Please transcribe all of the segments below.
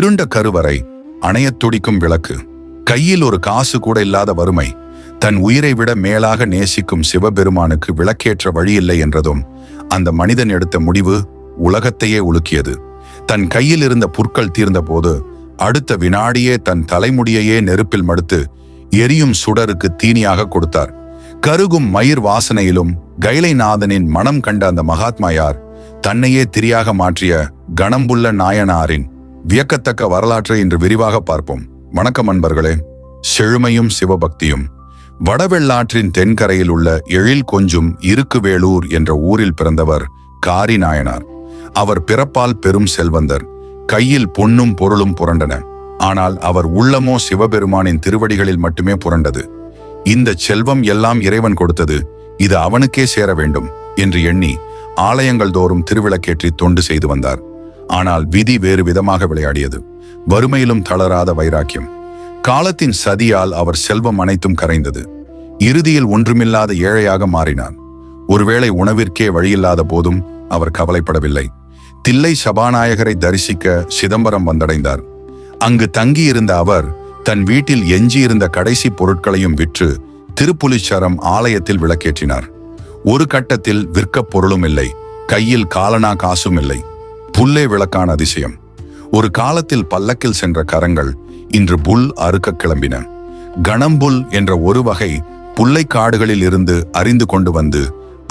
இருண்ட கருவறை, அணையத் துடிக்கும் விளக்கு, கையில் ஒரு காசு கூட இல்லாத வறுமை, தன் உயிரை விட மேலாக நேசிக்கும் சிவபெருமானுக்கு விளக்கேற்ற வழியில்லை என்றதும் அந்த மனிதன் எடுத்த முடிவு உலகத்தையே உலுக்கியது. தன் கையில் இருந்த புற்கள் தீர்ந்தபோது அடுத்த வினாடியே தன் தலைமுடியையே நெருப்பில் மடுத்து எரியும் சுடருக்கு தீனியாக கொடுத்தார். கருகும் மயிர் வாசனையிலும் கைலைநாதனின் மனம் கண்ட அந்த மகாத்மா யார்? தன்னையே திரியாக மாற்றிய கணம்புள்ள நாயனாரின் வியக்கத்தக்க வரலாற்றை இன்று விரிவாக பார்ப்போம். வணக்கம் அன்பர்களே. செழுமையும் சிவபக்தியும். வடவெள்ளாற்றின் தென்கரையில் உள்ள எழில் கொஞ்சும் இருக்குவேளூர் என்ற ஊரில் பிறந்தவர் காரி நாயனார். அவர் பிறப்பால் பெரும் செல்வந்தர். கையில் பொன்னும் பொருளும் புரண்டன. ஆனால் அவர் உள்ளமோ சிவபெருமானின் திருவடிகளில் மட்டுமே புரண்டது. இந்த செல்வம் எல்லாம் இறைவன் கொடுத்தது, இது அவனுக்கே சேர வேண்டும் என்று எண்ணி ஆலயங்கள் தோறும் திருவிளக்கேற்றி தொண்டு செய்து வந்தார். ஆனால் விதி வேறு விதமாக விளையாடியது. வறுமையிலும் தளராத வைராக்கியம். காலத்தின் சதியால் அவர் செல்வம் அனைத்தும் கரைந்தது. இறுதியில் ஒன்றுமில்லாத ஏழையாக மாறினார். ஒருவேளை உணவிற்கே வழியில்லாத போதும் அவர் கவலைப்படவில்லை. தில்லை சபாநாயகரை தரிசிக்க சிதம்பரம் வந்தடைந்தார். அங்கு தங்கியிருந்த அவர் தன் வீட்டில் எஞ்சியிருந்த கடைசி பொருட்களையும் விற்று திருப்புலிச்சரம் ஆலயத்தில் விளக்கேற்றினார். ஒரு கட்டத்தில் விற்க பொருளும் இல்லை, கையில் காலனா காசும் இல்லை. புல்லே விளக்கான அதிசயம். ஒரு காலத்தில் பல்லக்கில் சென்ற கரங்கள் இன்று புல் அறுக்க கிளம்பின. கணம்புல் என்ற ஒரு வகை புல்லை காடுகளில் இருந்து அறிந்து கொண்டு வந்து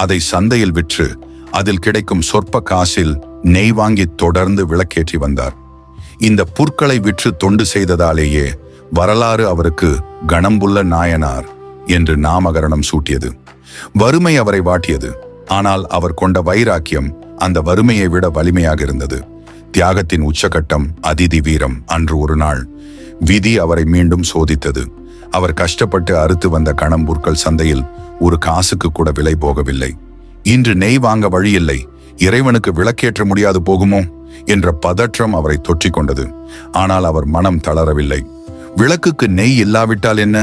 அதை சந்தையில் விற்று அதில் கிடைக்கும் சொற்ப காசில் நெய் வாங்கி தொடர்ந்து விளக்கேற்றி வந்தார். இந்த புற்களை விற்று தொண்டு செய்ததாலேயே வரலாறு அவருக்கு கணம்புள்ள நாயனார் என்று நாமகரணம் சூட்டியது. வறுமை அவரை வாட்டியது. ஆனால் அவர் கொண்ட வைராக்கியம் அந்த வறுமையை விட வலிமையாக இருந்தது. தியாகத்தின் உச்சகட்டம் அதிதி வீரம். அன்று ஒரு நாள் விதி அவரை மீண்டும் சோதித்தது. அவர் கஷ்டப்பட்டு அறுத்து வந்த கணம்புற்கள் சந்தையில் ஒரு காசுக்கு கூட விலை போகவில்லை. இன்று நெய் வாங்க வழியில்லை, இறைவனுக்கு விளக்கேற்ற முடியாது போகுமோ என்ற பதற்றம் அவரை தொற்றிக் கொண்டது. ஆனால் அவர் மனம் தளரவில்லை. விளக்குக்கு நெய் இல்லாவிட்டால் என்ன,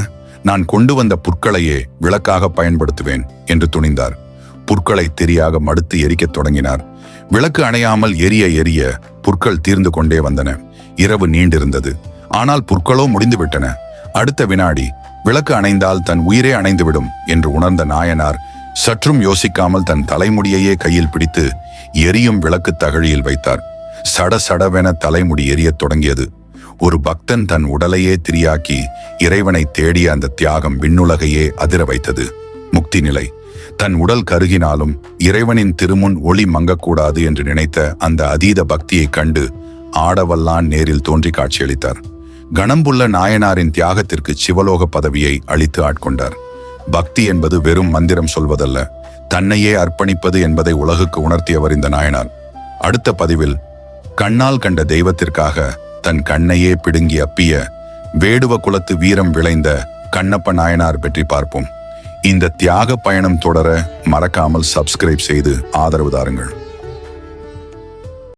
நான் கொண்டு வந்த புற்களையே விளக்காக பயன்படுத்துவேன் என்று துணிந்தார். புற்களை திரியாக மடுத்து எரிக்கத் தொடங்கினார். விளக்கு அணையாமல் எரிய எரிய புற்கள் தீர்ந்து கொண்டே வந்தன. இரவு நீண்டிருந்தது. ஆனால் புற்களோ முடிந்துவிட்டன. அடுத்த வினாடி விளக்கு அணைந்தால் தன் உயிரே அணைந்துவிடும் என்று உணர்ந்த நாயனார் சற்றும் யோசிக்காமல் தன் தலைமுடியையே கையில் பிடித்து எரியும் விளக்கு தகழியில் வைத்தார். சட சடவென தலைமுடி எரியத் தொடங்கியது. ஒரு பக்தன் தன் உடலையே திரியாக்கி இறைவனை தேடிய அந்த தியாகம் விண்ணுலகையே அதிர வைத்தது. முக்தி நிலை. தன் உடல் கருகினாலும் இறைவனின் திருமுன் ஒளி மங்கக்கூடாது என்று நினைத்த அந்த அதீத பக்தியை கண்டு ஆடவல்லான் நேரில் தோன்றி காட்சியளித்தார். கணம்புள்ள நாயனாரின் தியாகத்திற்கு சிவலோக பதவியை அளித்து ஆட்கொண்டார். பக்தி என்பது வெறும் மந்திரம் சொல்வதல்ல, தன்னையே அர்ப்பணிப்பது என்பதை உலகுக்கு உணர்த்தியவர் இந்த நாயனார். அடுத்த பதிவில் கண்ணால் கண்ட தெய்வத்திற்காக தன் கண்ணையே பிடுங்கி அப்பிய வேடுவ குலத்து வீரம் விளைந்த கண்ணப்ப நாயனார் பற்றி பார்ப்போம். இந்த தியாக பயணம் தொடர மறக்காமல் சப்ஸ்கிரைப் செய்து ஆதரவு தாருங்கள்.